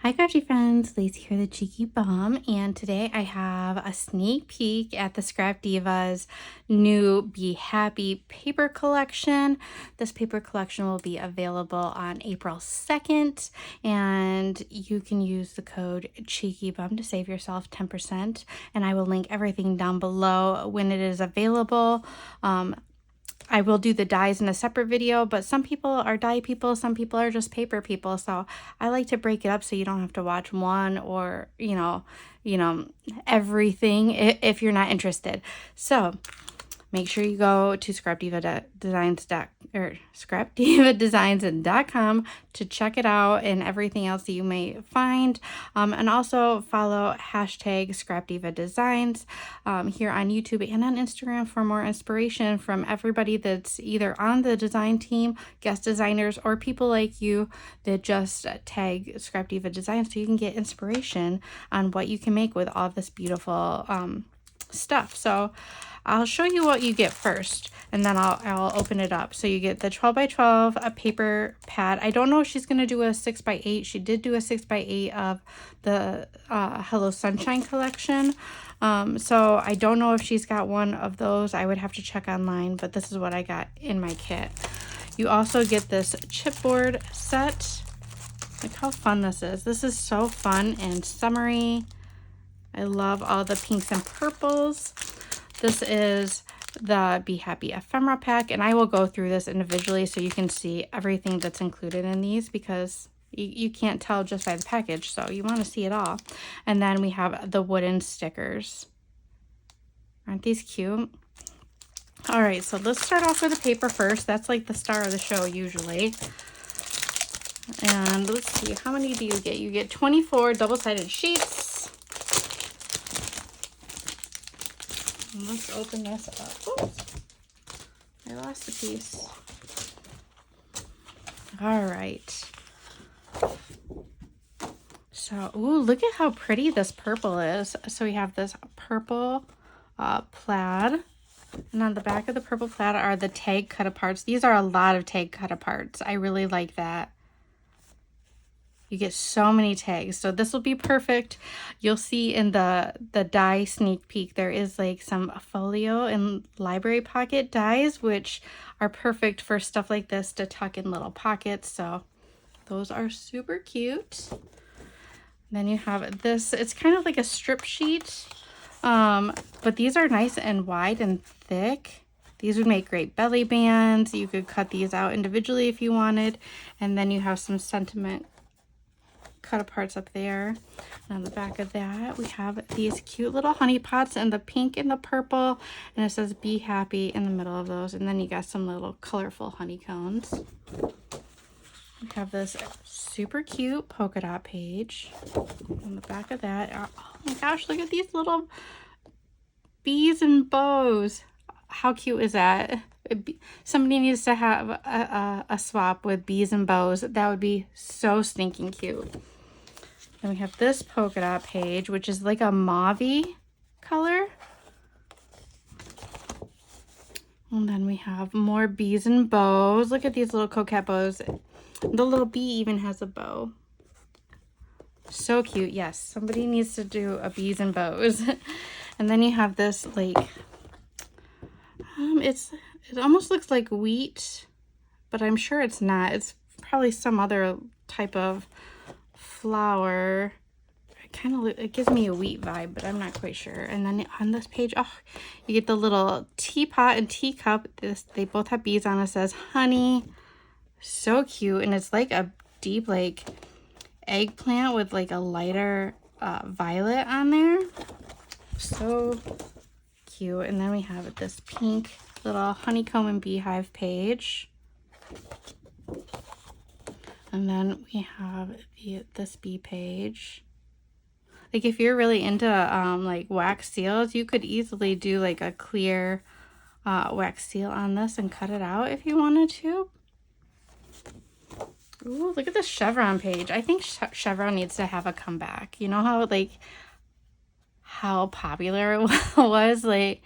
Hi Crafty Friends, Lacey here, the Cheeky Bum, and today I have a sneak peek at the Scrap Diva's new Be Happy paper collection. This paper collection will be available on April 2nd, and you can use the code Cheeky Bum to save yourself 10%, and I will link everything down below when it is available. I will do the dies in a separate video, but some people are die people, some people are just paper people. So I like to break it up so you don't have to watch one or, everything if you're not interested. So make sure you go to scrapdivadesigns.com to check it out and everything else that you may find. And also follow hashtag scrapdivadesigns here on YouTube and on Instagram for more inspiration from everybody that's either on the design team, guest designers, or people like you that just tag Scrap Diva Designs so you can get inspiration on what you can make with all this beautiful stuff. So I'll show you what you get first, and then I'll open it up. So you get the 12 by 12 a paper pad. I don't know if she's going to do a 6 by 8. She did do a 6 by 8 of the Hello Sunshine collection. So I don't know if she's got one of those. I would have to check online, but this is what I got in my kit. You also get this chipboard set. Look how fun this is. This is so fun and summery. I love all the pinks and purples. This is the Be Happy ephemera pack, and I will go through this individually so you can see everything that's included in these because you can't tell just by the package, so you want to see it all. And then we have the wooden stickers. Aren't these cute? All right, so let's start off with the paper first. That's like the star of the show usually. And let's see, how many do you get? You get 24 double-sided sheets. Let's open this up. Oops, I lost a piece. All right. So, ooh, look at how pretty this purple is. So we have this purple plaid. And on the back of the purple plaid are the tag cut-aparts. These are a lot of tag cut-aparts. I really like that. You get so many tags, so this will be perfect. You'll see in the die sneak peek there is like some folio and library pocket dies, which are perfect for stuff like this to tuck in little pockets. So those are super cute. Then you have this. It's kind of like a strip sheet, but these are nice and wide and thick. These would make great belly bands. You could cut these out individually if you wanted. And then you have some sentiment cut aparts up there. And on the back of that we have these cute little honey pots and the pink and the purple, and it says Be Happy in the middle of those. And then you got some little colorful honeycombs. We have this super cute polka dot page on the back of that. Oh my gosh, look at these little bees and bows. How cute is that? Somebody needs to have a swap with bees and bows. That would be so stinking cute. Then we have this polka dot page, which is like a mauve-y color. And then we have more bees and bows. Look at these little coquette bows. The little bee even has a bow. So cute. Yes, somebody needs to do a bees and bows. And then you have this like, it almost looks like wheat, but I'm sure it's not. It's probably some other type of flour. It gives me a wheat vibe, but I'm not quite sure. And then on this page, oh, you get the little teapot and teacup. They both have bees on it. It says honey. So cute. And it's like a deep like eggplant with like a lighter violet on there. So cute. And then we have this pink little honeycomb and beehive page. And then we have this bee page. Like if you're really into like wax seals, you could easily do like a clear wax seal on this and cut it out if you wanted to. Ooh, look at this chevron page. I think chevron needs to have a comeback. You know how popular it was, like,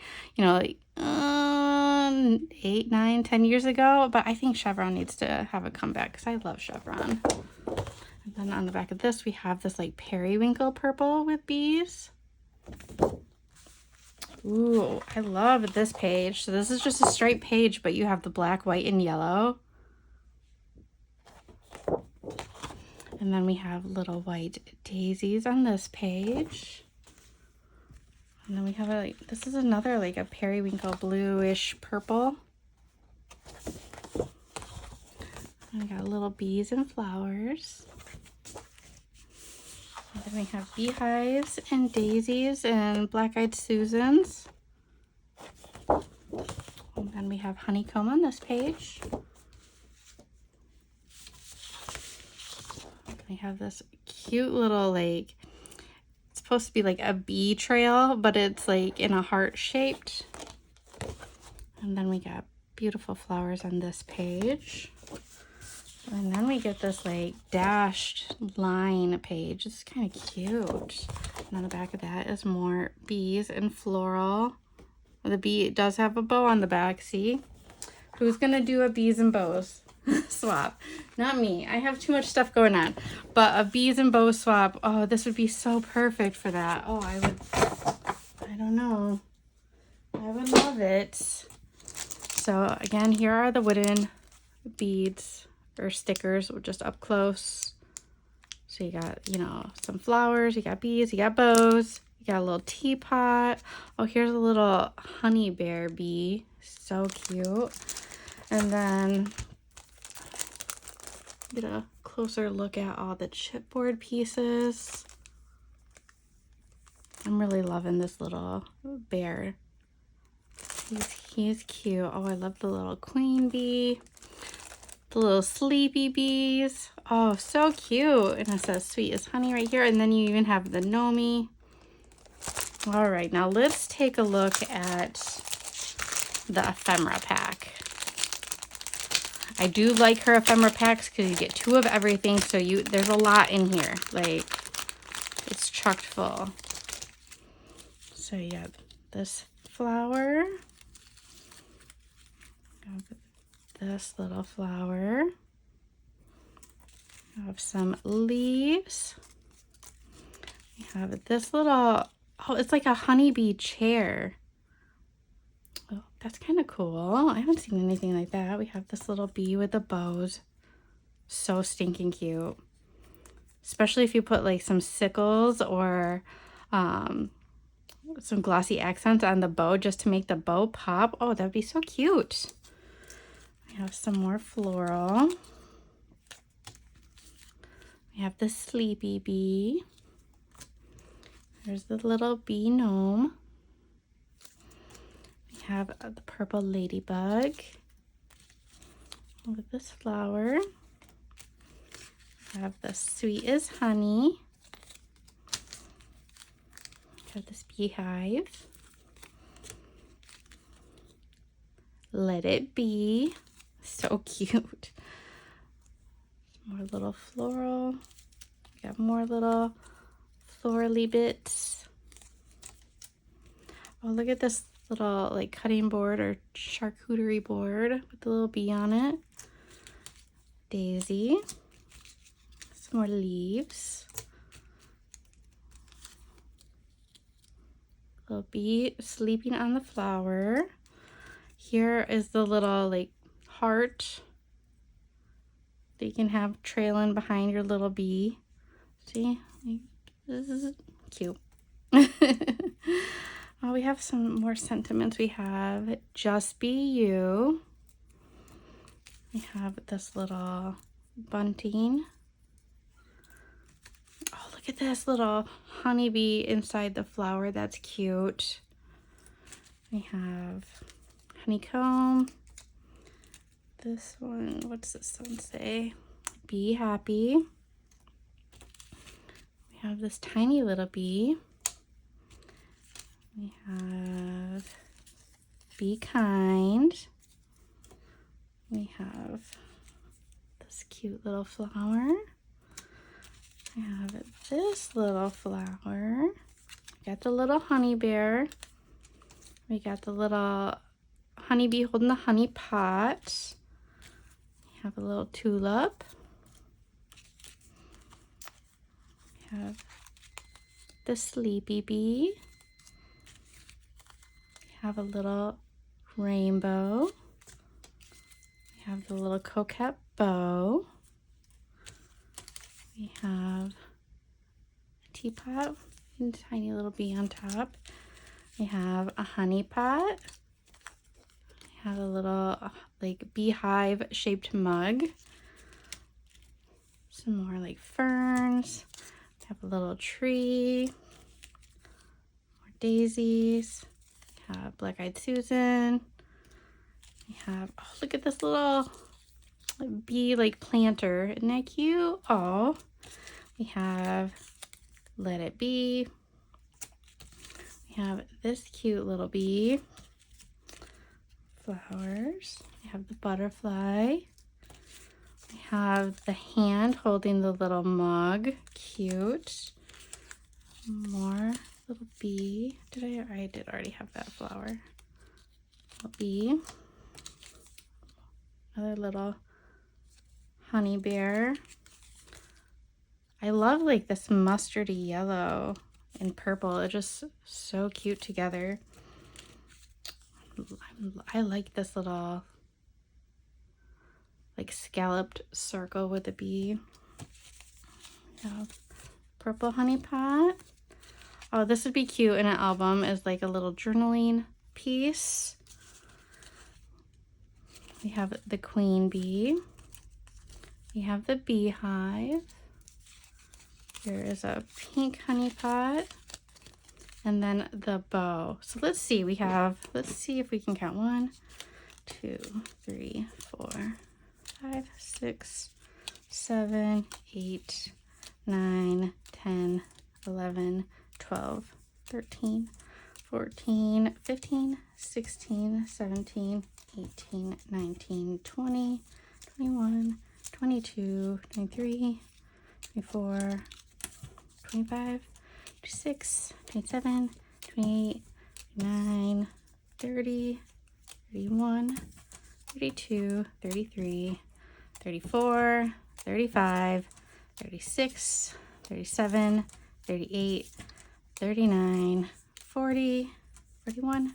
8, 9, 10 years ago, but I think chevron needs to have a comeback because I love chevron. And then on the back of this, we have this like periwinkle purple with bees. Ooh, I love this page. So this is just a straight page, but you have the black, white, and yellow. And then we have little white daisies on this page. And then we have this is another like a periwinkle bluish purple. And we got little bees and flowers. And then we have beehives and daisies and black-eyed Susans. And then we have honeycomb on this page. We have this cute little like, it's supposed to be like a bee trail, but it's like in a heart shaped. And then we got beautiful flowers on this page. And then we get this like dashed line page. It's kind of cute. And on the back of that is more bees and floral. The bee does have a bow on the back, see? Who's gonna do a bees and bows swap? Not me. I have too much stuff going on. But a bees and bows swap, oh, this would be so perfect for that. Oh, I don't know. I would love it. So again, here are the wooden beads or stickers just up close. So you got, you know, some flowers, you got bees, you got bows, you got a little teapot. Oh, here's a little honey bear bee. So cute. And then get a closer look at all the chipboard pieces. I'm really loving this little bear. He's cute. Oh, I love the little queen bee. The little sleepy bees. Oh, so cute. And it says sweet as honey right here. And then you even have the Nomi. All right, now let's take a look at the ephemera pack. I do like her ephemera packs because you get 2 of everything. So there's a lot in here. Like, it's chocked full. So you have this flower. This little flower. We have some leaves. We have this little, oh, it's like a honeybee chair. Oh, that's kind of cool. I haven't seen anything like that. We have this little bee with the bows. So stinking cute. Especially if you put like some sickles or some glossy accents on the bow just to make the bow pop. Oh, that would be so cute. We have some more floral. We have the sleepy bee. There's the little bee gnome. We have the purple ladybug with this flower. We have the sweet as honey. We have this beehive. Let it be. So cute. More little floral. We got more little florally bits. Oh, look at this little like cutting board or charcuterie board with the little bee on it. Daisy. Some more leaves. Little bee sleeping on the flower. Here is the little like heart that you can have trailing behind your little bee. See, this is cute. Oh, we have some more sentiments. We have just be you. We have this little bunting. Oh, look at this little honeybee inside the flower. That's cute. We have honeycomb. This one, what's this one say? Be happy. We have this tiny little bee. We have be kind. We have this cute little flower. We have this little flower. We got the little honey bear. We got the little honeybee holding the honey pot. We have a little tulip. have the sleepy bee. We have a little rainbow. We have the little coquette bow. We have a teapot and a tiny little bee on top. We have a honey pot. We have a little like beehive shaped mug. Some more like ferns. We have a little tree. More daisies. We have black-eyed Susan. We have, oh, look at this little bee like planter. Isn't that cute? Oh, we have Let It Be. We have this cute little bee. Flowers. We have the butterfly. We have the hand holding the little mug. Cute. More little bee. I did already have that flower. Little bee. Another little honey bear. I love like this mustardy yellow and purple. It's just so cute together. I like this little like scalloped circle with a bee. We have purple honey pot. Oh, this would be cute in an album as like a little journaling piece. We have the queen bee. We have the beehive. Here is a pink honey pot. And then the bow. So let's see, let's see if we can count 1, 2, 3, 4, 5, 6, 7, 8, 9, 10, 11, 12, 13, 14, 15, 16, 17, 18, 19, 20, 21, 22, 23, 24, 25, 26, 27, 28, 29, 30, 31, 32, 33, 34, 35, 36, 37, 38, 39, 40, 41,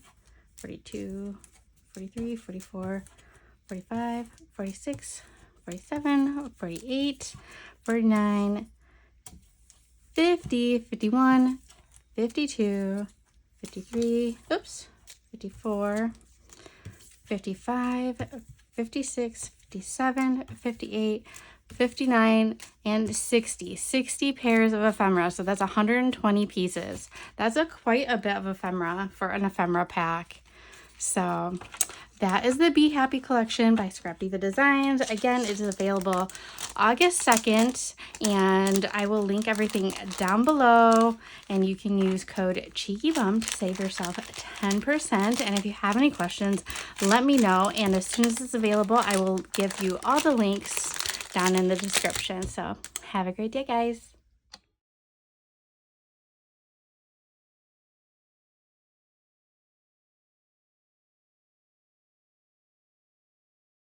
42, 43, 44, 45, 46, 47, 48, 49, 50, 51, 52, 53, oops, 54, 55, 56, 57, 58, 59, and 60. 60 pairs of ephemera. So that's 120 pieces. That's quite a bit of ephemera for an ephemera pack. So that is the Be Happy collection by Scrapdiva Designs. Again, it is available August 2nd, and I will link everything down below, and you can use code CheekyBum to save yourself 10%. And if you have any questions, let me know, and as soon as it's available, I will give you all the links down in the description. So have a great day, guys.